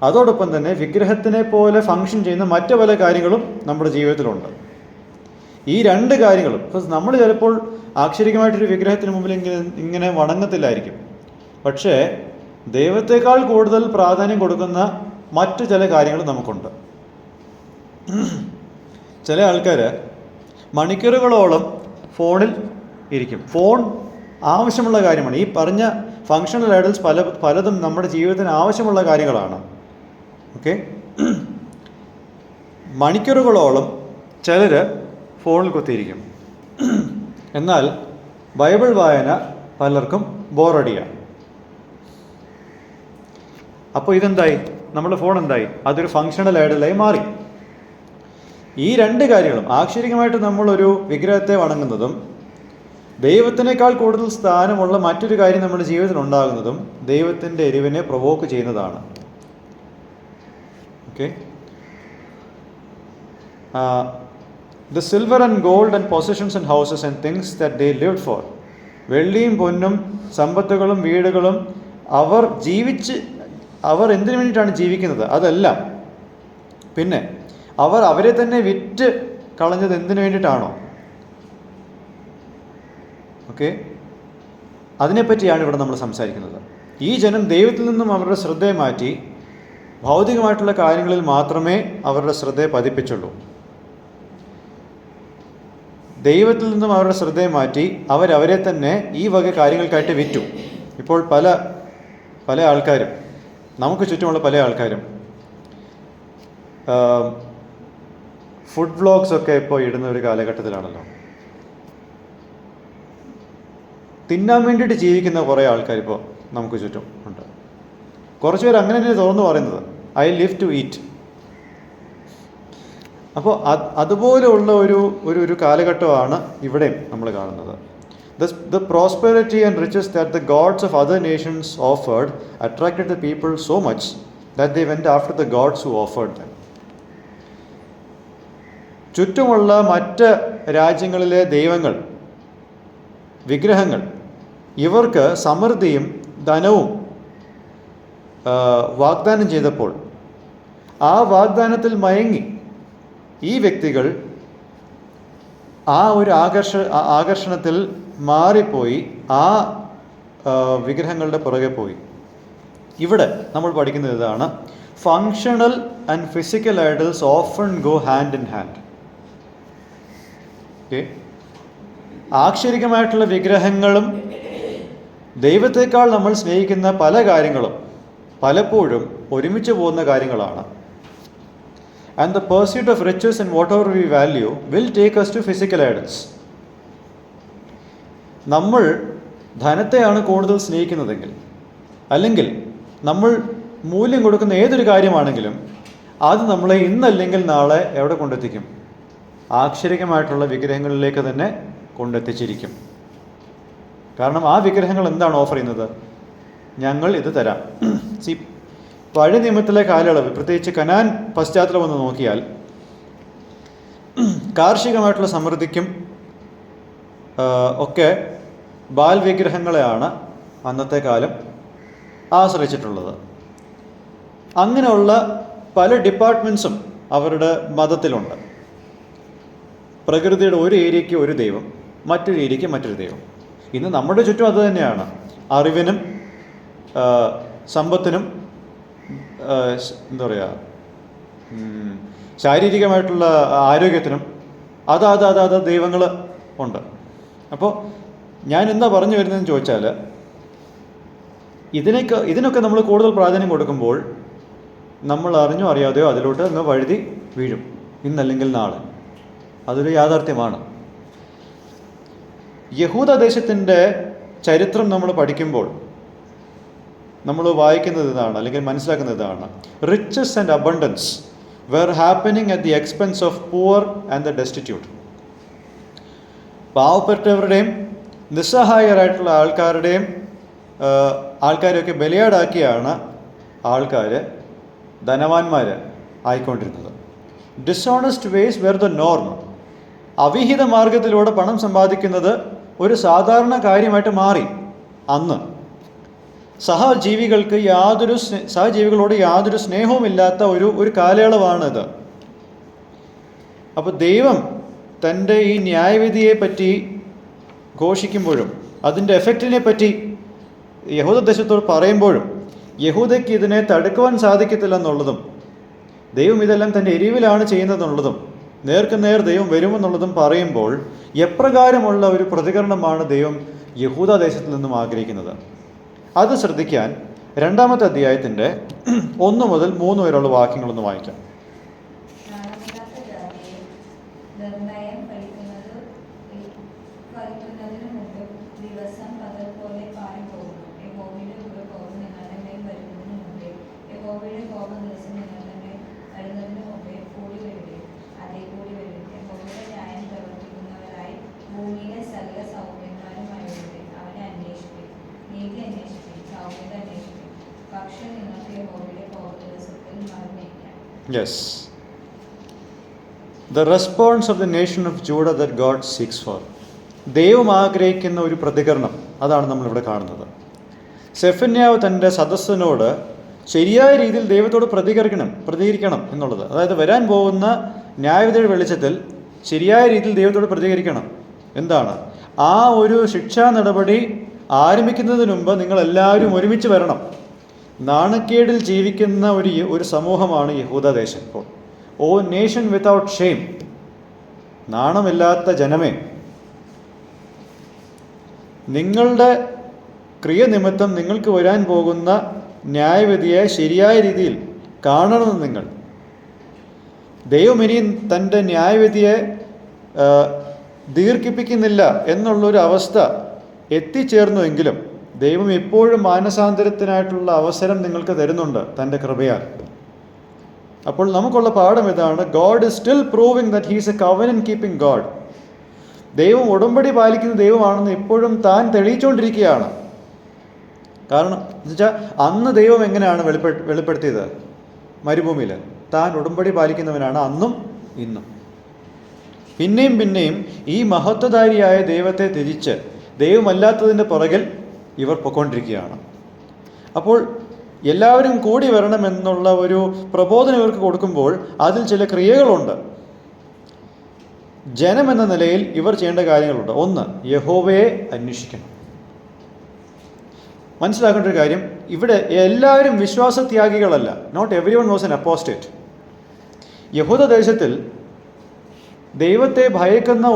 S2: അതോടൊപ്പം തന്നെ വിഗ്രഹത്തിനെ പോലെ ഫങ്ഷൻ ചെയ്യുന്ന മറ്റു പല കാര്യങ്ങളും നമ്മുടെ ജീവിതത്തിലുണ്ട്. ഈ രണ്ട് കാര്യങ്ങളും ഇപ്പം നമ്മൾ ചിലപ്പോൾ ആക്ഷരികമായിട്ടൊരു വിഗ്രഹത്തിന് മുമ്പിൽ ഇങ്ങനെ വണങ്ങത്തില്ലായിരിക്കും, പക്ഷേ ദൈവത്തെക്കാൾ കൂടുതൽ പ്രാധാന്യം കൊടുക്കുന്ന മറ്റു ചില കാര്യങ്ങൾ നമുക്കുണ്ട്. ചില ആൾക്കാർ മണിക്കൂറുകളോളം ഫോണിൽ ഇരിക്കും. ഫോൺ ആവശ്യമുള്ള കാര്യമാണ്. ഈ പറഞ്ഞ ഫങ്ഷണൽ ഐഡൽസ് പലതും നമ്മുടെ ജീവിതത്തിന് ആവശ്യമുള്ള കാര്യങ്ങളാണ്. ഓക്കെ, മണിക്കൂറുകളോളം ചിലർ ഫോണിൽ കുത്തിയിരിക്കും. എന്നാൽ ബൈബിൾ വായന പലർക്കും ബോറടിയാണ്. അപ്പോൾ ഇതെന്തായി? നമ്മുടെ ഫോൺ എന്തായി? അതൊരു ഫങ്ഷണൽ ഐഡലായി മാറി. ഈ രണ്ട് കാര്യങ്ങളും, ആക്ഷരികമായിട്ട് നമ്മളൊരു വിഗ്രഹത്തെ വണങ്ങുന്നതും ദൈവത്തിനേക്കാൾ കൂടുതൽ സ്ഥാനമുള്ള മറ്റൊരു കാര്യം നമ്മുടെ ജീവിതത്തിൽ ഉണ്ടാകുന്നതും ദൈവത്തിൻ്റെ എരിവിനെ പ്രൊവോക്ക് ചെയ്യുന്നതാണ്. Okay, the silver and gold and possessions and houses and things that they lived for. വെള്ളിയും പൊന്നും സമ്പത്തുകളും വീടുകളും അവർ എന്തിനു വേണ്ടിയിട്ടാണ് ജീവിക്കുന്നത്? അതെല്ലാം. പിന്നെ അവരെ തന്നെ വിറ്റ് കളഞ്ഞത് എന്തിനു വേണ്ടിയിട്ടാണോ? ഓക്കെ, അതിനെപ്പറ്റിയാണ് ഇവിടെ നമ്മൾ സംസാരിക്കുന്നത്. ഈ ജനം ദൈവത്തിൽ നിന്നും അവരുടെ ശ്രദ്ധയെ മാറ്റി ഭൗതികമായിട്ടുള്ള കാര്യങ്ങളിൽ മാത്രമേ അവരുടെ ശ്രദ്ധയെ പതിപ്പിച്ചുള്ളൂ. ദൈവത്തിൽ നിന്നും അവരുടെ ശ്രദ്ധയെ മാറ്റി അവരെ തന്നെ ഈ വക കാര്യങ്ങൾക്കായിട്ട് വിറ്റു. ഇപ്പോൾ പല ആൾക്കാരും, നമുക്ക് ചുറ്റുമുള്ള പല ആൾക്കാരും ഫുഡ് വ്ളോഗ്സ് ഒക്കെ ഇപ്പോൾ ഇടുന്ന ഒരു കാലഘട്ടത്തിലാണല്ലോ. തിന്നാൻ വേണ്ടിയിട്ട് ജീവിക്കുന്ന കുറേ ആൾക്കാർ ഇപ്പോൾ നമുക്ക് ചുറ്റും ഉണ്ട്. കുറച്ച് പേർ അങ്ങനെ തന്നെ തുറന്നു പറയുന്നത്, ഐ ലിവ് ടു ഈറ്റ്. അപ്പോൾ അതുപോലെയുള്ള ഒരു കാലഘട്ടമാണ് ഇവിടെയും നമ്മൾ കാണുന്നത്. The prosperity and riches that the gods of other nations offered attracted the people so much that they went after the gods who offered them. ചുറ്റുമുള്ള മറ്റ് രാജ്യങ്ങളിലെ ദൈവങ്ങൾ, വിഗ്രഹങ്ങൾ ഇവർക്ക് സമൃദ്ധിയും ധനവും വാഗ്ദാനം ചെയ്തപ്പോൾ ആ വാഗ്ദാനത്തിൽ മയങ്ങി ഈ വ്യക്തികൾ ആ ഒരു ആകർഷണത്തിൽ മാറിപ്പോയി ആ വിഗ്രഹങ്ങളുടെ പുറകെ പോയി. ഇവിടെ നമ്മൾ പഠിക്കുന്നത് ഇതാണ്: functional and physical idols often go hand in hand. Okay, ആക്ഷരികമായിട്ടുള്ള വിഗ്രഹങ്ങളും ദൈവത്തെക്കാൾ നമ്മൾ സ്നേഹിക്കുന്ന പല കാര്യങ്ങളും പലപ്പോഴും ഒരുമിച്ച് പോകുന്ന കാര്യങ്ങളാണ്. And the pursuit of riches and whatever we value will take us to physical idols. നമ്മൾ ധനത്തെയാണ് കൂടുതൽ സ്നേഹിക്കുന്നതെങ്കിൽ, അല്ലെങ്കിൽ നമ്മൾ മൂല്യം കൊടുക്കുന്ന ഏതൊരു കാര്യമാണെങ്കിലും അത് നമ്മളെ ഇന്നല്ലെങ്കിൽ നാളെ എവിടെ കൊണ്ടെത്തിക്കും? ആക്ഷരികമായിട്ടുള്ള വിഗ്രഹങ്ങളിലേക്ക് തന്നെ കൊണ്ടെത്തിച്ചിരിക്കും. കാരണം ആ വിഗ്രഹങ്ങൾ എന്താണ് ഓഫർ ചെയ്യുന്നത്? ഞങ്ങൾ ഇത് തരാം. പഴയ നിയമത്തിലെ കാലയളവ്, പ്രത്യേകിച്ച് കനാൻ പശ്ചാത്തലം ഒന്ന് നോക്കിയാൽ കാർഷികമായിട്ടുള്ള സമൃദ്ധിക്കും ഒക്കെ ബാൽ വിഗ്രഹങ്ങളെയാണ് അന്നത്തെ കാലം ആശ്രയിച്ചിട്ടുള്ളത്. അങ്ങനെയുള്ള പല ഡിപ്പാർട്ട്മെൻറ്റ്സും അവരുടെ മതത്തിലുണ്ട്. പ്രകൃതിയുടെ ഒരു ഏരിയയ്ക്ക് ഒരു ദൈവം, മറ്റൊരു ഏരിയയ്ക്ക് മറ്റൊരു ദൈവം. ഇന്ന് നമ്മുടെ ചുറ്റും അത് തന്നെയാണ്. അറിവിനും സമ്പത്തിനും എന്താ പറയുക, ശാരീരികമായിട്ടുള്ള ആരോഗ്യത്തിനും അത് ദൈവങ്ങൾ ഉണ്ട്. അപ്പോൾ ഞാൻ എന്താ പറഞ്ഞു വരുന്നതെന്ന് ചോദിച്ചാൽ, ഇതിനൊക്കെ നമ്മൾ കൂടുതൽ പ്രാധാന്യം കൊടുക്കുമ്പോൾ നമ്മൾ അറിഞ്ഞോ അറിയാതെയോ അതിലോട്ട് അങ്ങ് വഴുതി വീഴും, ഇന്നല്ലെങ്കിൽ നാളെ. അതൊരു യാഥാർത്ഥ്യമാണ്. യഹൂദ ദേശത്തിൻ്റെ ചരിത്രം നമ്മൾ പഠിക്കുമ്പോൾ നമ്മൾ വായിക്കുന്നത് ഇതാണ്, അല്ലെങ്കിൽ മനസ്സിലാക്കുന്നത് ഇതാണ്: riches and abundance were happening at the expense of poor and the destitute. പാവപ്പെട്ടവരുടെയും നിസ്സഹായരായിട്ടുള്ള ആൾക്കാരെയൊക്കെ ബലിയാടാക്കിയാണ് ആൾക്കാർ ധനവാന്മാർ ആയിക്കൊണ്ടിരുന്നത്. Dishonest ways were the norm. അവിഹിത മാർഗത്തിലൂടെ പണം സമ്പാദിക്കുന്നത് ഒരു സാധാരണ കാര്യമായിട്ട് മാറി അന്ന്. സഹജീവികളോട് യാതൊരു സ്നേഹവുമില്ലാത്ത ഒരു കാലയളവാണിത്. അപ്പോൾ ദൈവം തൻ്റെ ഈ ന്യായവിധിയെ പറ്റി ഘോഷിക്കുമ്പോഴും അതിൻ്റെ എഫക്റ്റിനെ പറ്റി യഹൂദ ദേശത്തോട് പറയുമ്പോഴും യഹൂദയ്ക്ക് ഇതിനെ തടുക്കുവാൻ സാധിക്കത്തില്ലെന്നുള്ളതും ദൈവം ഇതെല്ലാം തൻ്റെ എരിവിലാണ് ചെയ്യുന്നതെന്നുള്ളതും നേർക്കുനേർ ദൈവം വരുമെന്നുള്ളതും പറയുമ്പോൾ എപ്രകാരമുള്ള ഒരു പ്രതികരണമാണ് ദൈവം യഹൂദ ദേശത്തിൽ നിന്നും ആഗ്രഹിക്കുന്നത്? അത് ശ്രദ്ധിക്കാൻ 2-ാമത്തെ അധ്യായത്തിൻ്റെ 1 മുതൽ 3 വരെയുള്ള വാക്യങ്ങളൊന്ന് വായിക്കാം. Yes. The response of the nation of Judah that God seeks for. ദൈവം ആഗ്രഹിക്കുന്ന ഒരു പ്രതികരണം, അതാണ് നമ്മളിവിടെ കാണുന്നത്. സെഫന്യാവ് തൻ്റെ സദസ്സിനോട് ശരിയായ രീതിയിൽ ദൈവത്തോട് പ്രതികരിക്കണം എന്നുള്ളത്. അതായത് വരാൻ പോകുന്ന ന്യായവിധിയുടെ വെളിച്ചത്തിൽ ശരിയായ രീതിയിൽ ദൈവത്തോട് പ്രതികരിക്കണം. എന്താണ്? ആ ഒരു ശിക്ഷാ നടപടി ആരംഭിക്കുന്നതിന് മുമ്പ് നിങ്ങളെല്ലാവരും ഒരുമിച്ച് വരണം. നാണക്കേടിൽ ജീവിക്കുന്ന ഒരു സമൂഹമാണ് യഹൂദദേശം. ഇപ്പോൾ ഓ നേഷൻ വിത്തൗട്ട് ഷെയിം, നാണമില്ലാത്ത ജനമേ, നിങ്ങളുടെ ക്രിയ നിമിത്തം നിങ്ങൾക്ക് വരാൻ പോകുന്ന ന്യായവിധിയെ ശരിയായ രീതിയിൽ കാണണമെന്ന് നിങ്ങൾ. ദൈവം ഇനിയും തൻ്റെ ന്യായവിധിയെ ദീർഘിപ്പിക്കുന്നില്ല എന്നുള്ളൊരു അവസ്ഥ എത്തിച്ചേർന്നുവെങ്കിലും ദൈവം എപ്പോഴും മാനസാന്തരത്തിനായിട്ടുള്ള അവസരം നിങ്ങൾക്ക് തരുന്നുണ്ട് തൻ്റെ കൃപയാൽ. അപ്പോൾ നമുക്കുള്ള പാഠം ഇതാണ്: God is still proving that he's A covenant keeping God. ദൈവം ഉടമ്പടി പാലിക്കുന്ന ദൈവമാണെന്ന് ഇപ്പോഴും താൻ തെളിയിച്ചുകൊണ്ടിരിക്കുകയാണ്. കാരണം എന്നുവെച്ചാൽ അന്ന് ദൈവം എങ്ങനെയാണ് വെളിപ്പെടുത്തിയത്? മരുഭൂമിയിൽ താൻ ഉടമ്പടി പാലിക്കുന്നവനാണ് അന്നും ഇന്നും. പിന്നെയും ഈ മഹത്വധാരിയായ ദൈവത്തെ ത്യജിച്ച് ദൈവമല്ലാത്തതിൻ്റെ പുറകിൽ ഇവർ പൊയ്ക്കൊണ്ടിരിക്കുകയാണ്. അപ്പോൾ എല്ലാവരും കൂടി വരണമെന്നുള്ള ഒരു പ്രബോധനം ഇവർക്ക് കൊടുക്കുമ്പോൾ അതിൽ ചില ക്രിയകളുണ്ട്. ജനമെന്ന നിലയിൽ ഇവർ ചെയ്യേണ്ട കാര്യങ്ങളുണ്ട്. 1, യഹോവയെ അന്വേഷിക്കണം. മനസ്സിലാക്കേണ്ട ഒരു കാര്യം, ഇവിടെ എല്ലാവരും വിശ്വാസത്യാഗികളല്ല. Not everyone was an apostate. യഹൂദ ദേശത്തിൽ ദൈവത്തെ ഭയക്കുന്ന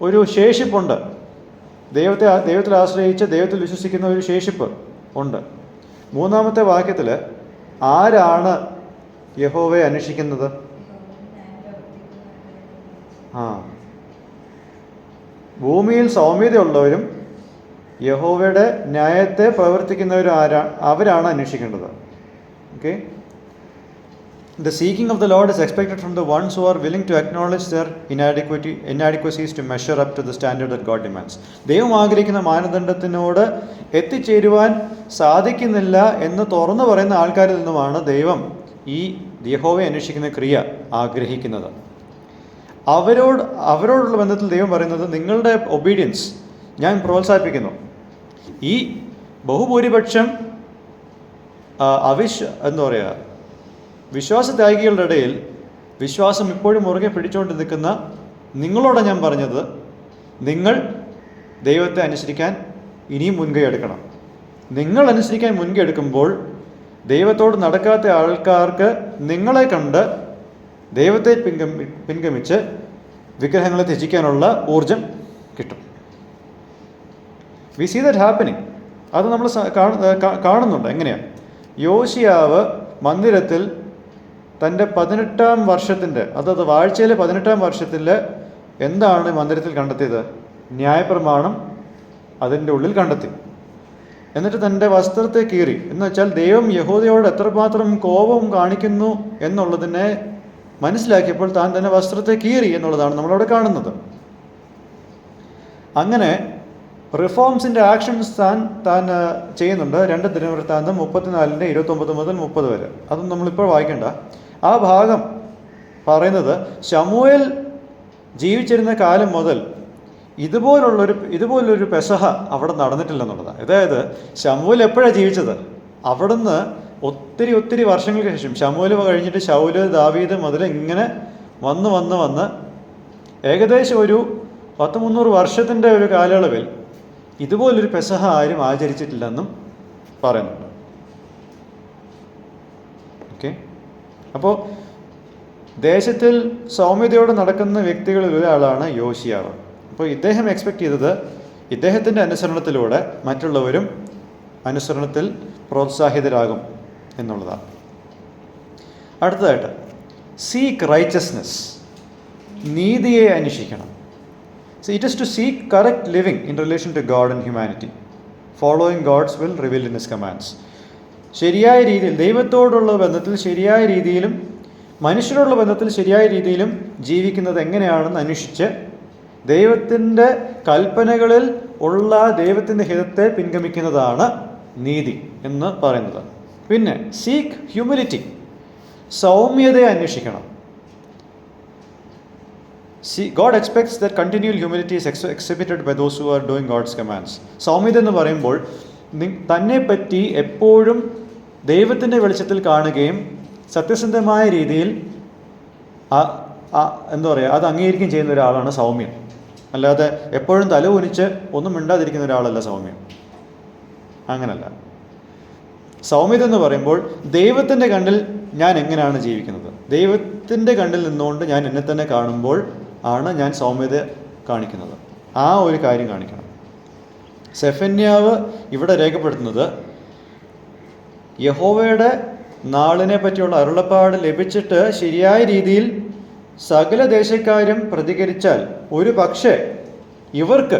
S2: ഒരു ശേഷിപ്പുണ്ട്. ദൈവത്തിൽ ആശ്രയിച്ച് ദൈവത്തിൽ വിശ്വസിക്കുന്ന ഒരു ശേഷിപ്പ് ഉണ്ട്. 3-ാമത്തെ വാക്യത്തിൽ ആരാണ് യഹോവയെ അന്വേഷിക്കുന്നത്? ഭൂമിയിൽ സൗമ്യതയുള്ളവരും യഹോവയുടെ ന്യായത്തെ പ്രവർത്തിക്കുന്നവരും അവരാണ് അന്വേഷിക്കേണ്ടത്. Okay. The seeking of the Lord is expected from the ones who are willing to acknowledge their inadequacies to measure up to the standard that God demands. ദൈവം ആഗ്രഹിക്കുന്ന മാനദണ്ഡത്തിനോട് എത്തിച്ചേരുവാൻ സാധിക്കുന്നില്ല എന്ന് തുറന്നു പറയുന്ന ആൾക്കാരിൽ നിന്നുമാണ് ദൈവം ഈ യഹോവയെ അന്വേഷിക്കുന്ന ക്രിയ ആഗ്രഹിക്കുന്നത്. അവരോടുള്ള ബന്ധത്തിൽ ദൈവം പറയുന്നത്, നിങ്ങളുടെ ഒബീഡിയൻസ് ഞാൻ പ്രോത്സാഹിപ്പിക്കുന്നു. ഈ ബഹുഭൂരിപക്ഷം വിശ്വാസത്യാഗികളുടെ ഇടയിൽ വിശ്വാസം ഇപ്പോഴും മുറുകെ പിടിച്ചുകൊണ്ട് നിൽക്കുന്ന നിങ്ങളോടാണ് ഞാൻ പറഞ്ഞത്, നിങ്ങൾ ദൈവത്തെ അനുസരിക്കാൻ ഇനിയും മുൻകൈ എടുക്കണം. നിങ്ങൾ അനുസരിക്കാൻ മുൻകൈ എടുക്കുമ്പോൾ ദൈവത്തോട് നടക്കാത്ത ആൾക്കാർക്ക് നിങ്ങളെ കണ്ട് ദൈവത്തെ പിൻഗമിച്ച് വിഗ്രഹങ്ങളെ ത്യജിക്കാനുള്ള ഊർജം കിട്ടും. We see that happening. അത് നമ്മൾ കാണുന്നുണ്ട്. എങ്ങനെയാണ്? യോശിയാവ് മന്ദിരത്തിൽ തൻ്റെ 18-ാം വർഷത്തിൻ്റെ, അതായത് വാഴ്ചയിലെ 18-ാം വർഷത്തിൽ എന്താണ് മന്ദിരത്തിൽ കണ്ടെത്തിയത്? ന്യായപ്രമാണം അതിൻ്റെ ഉള്ളിൽ കണ്ടെത്തി. എന്നിട്ട് തൻ്റെ വസ്ത്രത്തെ കീറി. എന്ന് വെച്ചാൽ ദൈവം യഹൂദയോട് എത്രമാത്രം കോപം കാണിക്കുന്നു എന്നുള്ളതിനെ മനസ്സിലാക്കിയപ്പോൾ താൻ തന്നെ വസ്ത്രത്തെ കീറി എന്നുള്ളതാണ് നമ്മളവിടെ കാണുന്നത്. അങ്ങനെ റിഫോംസിൻ്റെ ആക്ഷൻസ് താൻ ചെയ്യുന്നുണ്ട്. 2 ദിനവൃത്താന്തം 34-29 മുതൽ 30 വരെ. അതൊന്നും നമ്മളിപ്പോൾ വായിക്കേണ്ട. ആ ഭാഗം പറയുന്നത് ശമൂവേൽ ജീവിച്ചിരുന്ന കാലം മുതൽ ഇതുപോലൊരു പെസഹ അവിടെ നടന്നിട്ടില്ലെന്നുള്ളതാണ്. അതായത് ശമൂവേൽ എപ്പോഴാണ് ജീവിച്ചത്? അവിടുന്ന് ഒത്തിരി വർഷങ്ങൾക്ക് ശേഷം, ശമൂവേൽ കഴിഞ്ഞിട്ട് ശൗല്, ദാവീദ് മുതൽ ഇങ്ങനെ വന്ന് ഏകദേശം ഒരു 100-300 വർഷത്തിൻ്റെ ഒരു കാലയളവിൽ ഇതുപോലൊരു പെസഹ ആരും ആചരിച്ചിട്ടില്ലെന്നും പറയുന്നുണ്ട്. ഓക്കെ, അപ്പോൾ ദേശത്തിൽ സൗമ്യതയോടെ നടക്കുന്ന വ്യക്തികളിൽ ഒരാളാണ് യോശിയാവ്. അപ്പോൾ ഇദ്ദേഹം എക്സ്പെക്റ്റ് ചെയ്തത് ഇദ്ദേഹത്തിൻ്റെ അനുസരണത്തിലൂടെ മറ്റുള്ളവരും അനുസരണത്തിൽ പ്രോത്സാഹിതരാകും എന്നുള്ളതാണ്. അടുത്തതായിട്ട് സീക്ക് റൈച്ചസ്നെസ്, നീതിയെ അന്വേഷിക്കണം. So it is to seek correct living in relation to God and humanity. Following God's will revealed in His commands. ശരിയായ രീതിയിൽ ദൈവത്തോടുള്ള ബന്ധത്തിൽ ശരിയായ രീതിയിലും മനുഷ്യരോടുള്ള ബന്ധത്തിൽ ശരിയായ രീതിയിലും ജീവിക്കുന്നത് എങ്ങനെയാണെന്ന് അന്വേഷിച്ച് ദൈവത്തിൻ്റെ കൽപ്പനകളിൽ ഉള്ള ദൈവത്തിൻ്റെ ഹിതത്തെ പിൻഗമിക്കുന്നതാണ് നീതി എന്ന് പറയുന്നത്. പിന്നെ സീക്ക് ഹ്യൂമിലിറ്റി, സൗമ്യതയെ അന്വേഷിക്കണം. God expects that continual humility is exhibited by those who are doing God's commands. സൗമ്യത എന്ന് പറയുമ്പോൾ തന്നെപ്പറ്റി എപ്പോഴും ദൈവത്തിൻ്റെ വെളിച്ചത്തിൽ കാണുകയും സത്യസന്ധമായ രീതിയിൽ എന്താ പറയുക അത് അംഗീകരിക്കുകയും ചെയ്യുന്ന ഒരാളാണ് സൗമ്യം. അല്ലാതെ എപ്പോഴും തല കുനിച്ച് ഒന്നും മിണ്ടാതിരിക്കുന്ന ഒരാളല്ല സൗമ്യം. അങ്ങനല്ല. സൗമ്യത എന്ന് പറയുമ്പോൾ ദൈവത്തിൻ്റെ കണ്ണിൽ ഞാൻ എങ്ങനെയാണ് ജീവിക്കുന്നത്, ദൈവത്തിൻ്റെ കണ്ണിൽ നിന്നുകൊണ്ട് ഞാൻ എന്നെ തന്നെ കാണുമ്പോൾ ആണ് ഞാൻ സൗമ്യത കാണിക്കുന്നത്. ആ ഒരു കാര്യം കാണിക്കണം. സെഫന്യാവ് ഇവിടെ രേഖപ്പെടുത്തുന്നത് യഹോവയുടെ നാളിനെ പറ്റിയുള്ള അരുളപ്പാട് ലഭിച്ചിട്ട് ശരിയായ രീതിയിൽ സകല ദേശക്കാരും പ്രതികരിച്ചാൽ ഒരു പക്ഷേ ഇവർക്ക്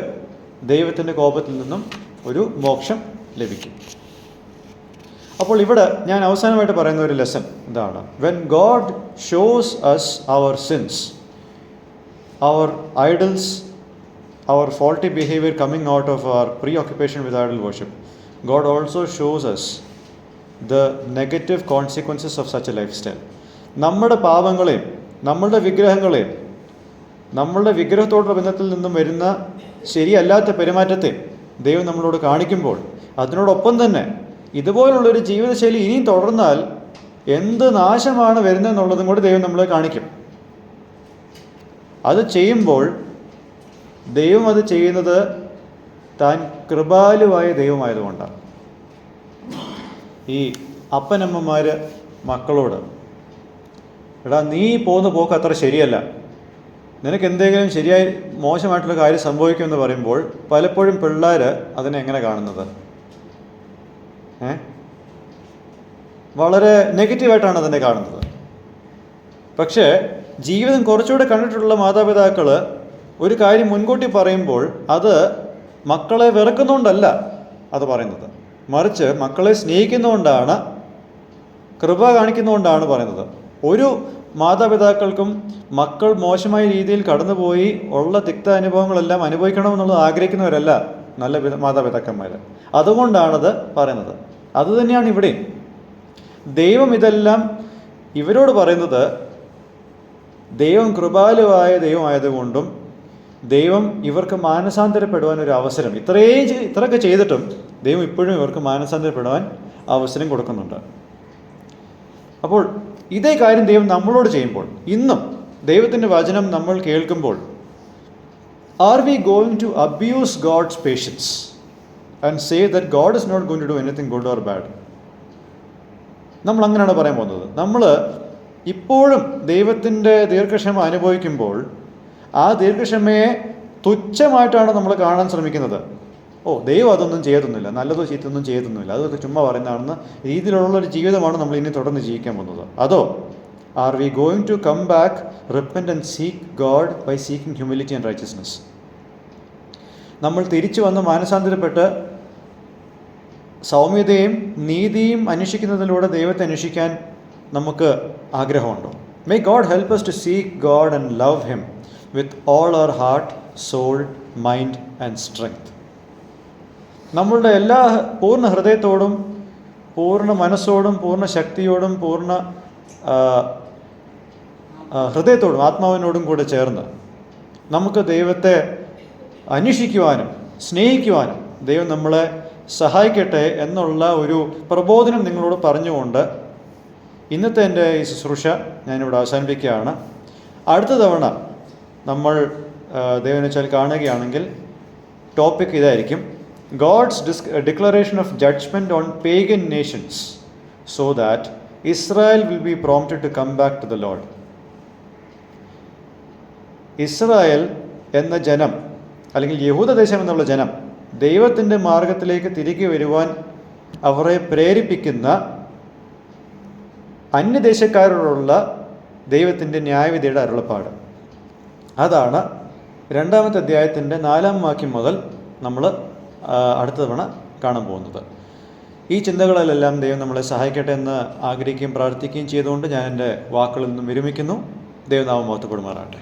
S2: ദൈവത്തിൻ്റെ കോപത്തിൽ നിന്നും ഒരു മോക്ഷം ലഭിക്കും. അപ്പോൾ ഇവിടെ ഞാൻ അവസാനമായിട്ട് പറയുന്ന ഒരു ലെസൺ ഇതാണ്. When God shows us our sins, our idols, our faulty behavior coming out of our preoccupation with idol worship, God also shows us the negative consequences of such a lifestyle. നമ്മുടെ പാപങ്ങളെയും നമ്മളുടെ വിഗ്രഹങ്ങളെയും നമ്മളുടെ വിഗ്രഹത്തോടുള്ള ബന്ധത്തിൽ നിന്നും വരുന്ന ശരിയല്ലാത്ത പെരുമാറ്റത്തെയും ദൈവം നമ്മളോട് കാണിക്കുമ്പോൾ അതിനോടൊപ്പം തന്നെ ഇതുപോലുള്ളൊരു ജീവിതശൈലി ഇനിയും തുടർന്നാൽ എന്ത് നാശമാണ് വരുന്നതെന്നുള്ളതും കൂടി ദൈവം നമ്മളെ കാണിക്കും. അത് ചെയ്യുമ്പോൾ ദൈവം അത് ചെയ്യുന്നത് താൻ കൃപാലുവായ ദൈവമായതുകൊണ്ടാണ്. ഈ അപ്പനമ്മമാർ മക്കളോട് എടാ നീ പോകുന്ന പോക്ക് അത്ര ശരിയല്ല, നിനക്ക് എന്തെങ്കിലും ശരിയായി മോശമായിട്ടുള്ള കാര്യം സംഭവിക്കുമെന്ന് പറയുമ്പോൾ പലപ്പോഴും പിള്ളേർ അതിനെ എങ്ങനെ കാണുന്നത്? വളരെ നെഗറ്റീവായിട്ടാണ് അതിനെ കാണുന്നത്. പക്ഷേ ജീവിതം കുറച്ചുകൂടെ കണ്ടിട്ടുള്ള മാതാപിതാക്കൾ ഒരു കാര്യം മുൻകൂട്ടി പറയുമ്പോൾ അത് മക്കളെ വെറുക്കുന്നുകൊണ്ടല്ല അത് പറയുന്നത്, മറിച്ച് മക്കളെ സ്നേഹിക്കുന്നതുകൊണ്ടാണ്, കൃപ കാണിക്കുന്നതുകൊണ്ടാണ് പറയുന്നത്. ഒരു മാതാപിതാക്കൾക്കും മക്കൾ മോശമായ രീതിയിൽ കടന്നുപോയി ഉള്ള തിക്ത അനുഭവങ്ങളെല്ലാം അനുഭവിക്കണമെന്നുള്ളത് ആഗ്രഹിക്കുന്നവരല്ല നല്ല മാതാപിതാക്കന്മാർ. അതുകൊണ്ടാണത് പറയുന്നത്. അതുതന്നെയാണ് ഇവിടെ ദൈവം ഇതെല്ലാം ഇവരോട് പറയുന്നത്. ദൈവം കൃപാലുവായ ദൈവമായതുകൊണ്ടും ദൈവം ഇവർക്ക് മാനസാന്തരപ്പെടുവാൻ ഒരു അവസരം, ഇത്രയൊക്കെ ചെയ്തിട്ടും ദൈവം ഇപ്പോഴും ഇവർക്ക് മാനസാന്തരപ്പെടുവാൻ അവസരം കൊടുക്കുന്നുണ്ട്. അപ്പോൾ ഇതേ കാര്യം ദൈവം നമ്മളോട് ചെയ്യുമ്പോൾ, ഇന്നും ദൈവത്തിൻ്റെ വചനം നമ്മൾ കേൾക്കുമ്പോൾ, are we going to abuse God's patience and say that God is not going to do anything good or bad? നമ്മൾ അങ്ങനെയാണ് പറയാൻ പോകുന്നത്. നമ്മൾ ഇപ്പോഴും ദൈവത്തിൻ്റെ ദീർഘക്ഷമ അനുഭവിക്കുമ്പോൾ ആ ദീർഘക്ഷമയെ തുച്ഛമായിട്ടാണ് നമ്മൾ കാണാൻ ശ്രമിക്കുന്നത്. ദൈവം അതൊന്നും ചെയ്യത്തൊന്നുമില്ല, നല്ലതോ ചീത്തൊന്നും ചെയ്യത്തൊന്നുമില്ല, അതൊക്കെ ചുമ്മാ പറയുന്നതാണെന്ന് രീതിയിലുള്ളൊരു ജീവിതമാണ് നമ്മൾ ഇനി തുടർന്ന് ജീവിക്കാൻ പോകുന്നത്. അതോ are we going to come back, repent and seek God by seeking humility and righteousness? നമ്മൾ തിരിച്ചു വന്ന് മാനസാന്തരപ്പെട്ട് സൗമ്യതയും നീതിയും അന്വേഷിക്കുന്നതിലൂടെ ദൈവത്തെ അന്വേഷിക്കാൻ നമുക്ക് ആഗ്രഹമുണ്ടോ? May God help us to seek God and love Him with all our heart, soul, mind and strength. നമ്മളുടെ എല്ലാ പൂർണ്ണ ഹൃദയത്തോടും പൂർണ്ണ മനസ്സോടും പൂർണ്ണ ശക്തിയോടും പൂർണ്ണ ഹൃദയത്തോടും ആത്മാവിനോടും കൂടെ ചേർന്ന് നമുക്ക് ദൈവത്തെ അന്വേഷിക്കുവാനും സ്നേഹിക്കുവാനും ദൈവം നമ്മളെ സഹായിക്കട്ടെ എന്നുള്ള ഒരു പ്രബോധനം നിങ്ങളോട് പറഞ്ഞുകൊണ്ട് ഇന്നത്തെ എൻ്റെ ഈ ശുശ്രൂഷ ഞാനിവിടെ അവസാനിപ്പിക്കുകയാണ്. അടുത്ത തവണ നമ്മൾ ദൈവം വെച്ചാൽ കാണുകയാണെങ്കിൽ ടോപ്പിക് ഇതായിരിക്കും: God's declaration of judgment on pagan nations so that Israel will be prompted to come back to the Lord. Israel എന്ന ജനം, അല്ലെങ്കിൽ യഹൂദദേശം എന്നുള്ള ജനം, ദൈവത്തിൻ്റെ മാർഗത്തിലേക്ക് തിരികെ വരുവാൻ അവരെ പ്രേരിപ്പിക്കുന്ന അന്യദേശക്കാരോടുള്ള ദൈവത്തിൻ്റെ ന്യായവിധിയുടെ അരുളപ്പാട്. അതാണ് 2-ാമത്തെ അധ്യായത്തിൻ്റെ 4-ാം വാക്യം മുതൽ നമ്മൾ അടുത്ത തവണ കാണാൻ പോകുന്നത്. ഈ ചിന്തകളിലെല്ലാം ദൈവം നമ്മളെ സഹായിക്കട്ടെ എന്ന് ആഗ്രഹിക്കുകയും പ്രാർത്ഥിക്കുകയും ചെയ്തുകൊണ്ട് ഞാൻ എൻ്റെ വാക്കുകളിൽ നിന്നും വിരമിക്കുന്നു. ദൈവനാമം മഹത്വപ്പെടുമാറാകട്ടെ.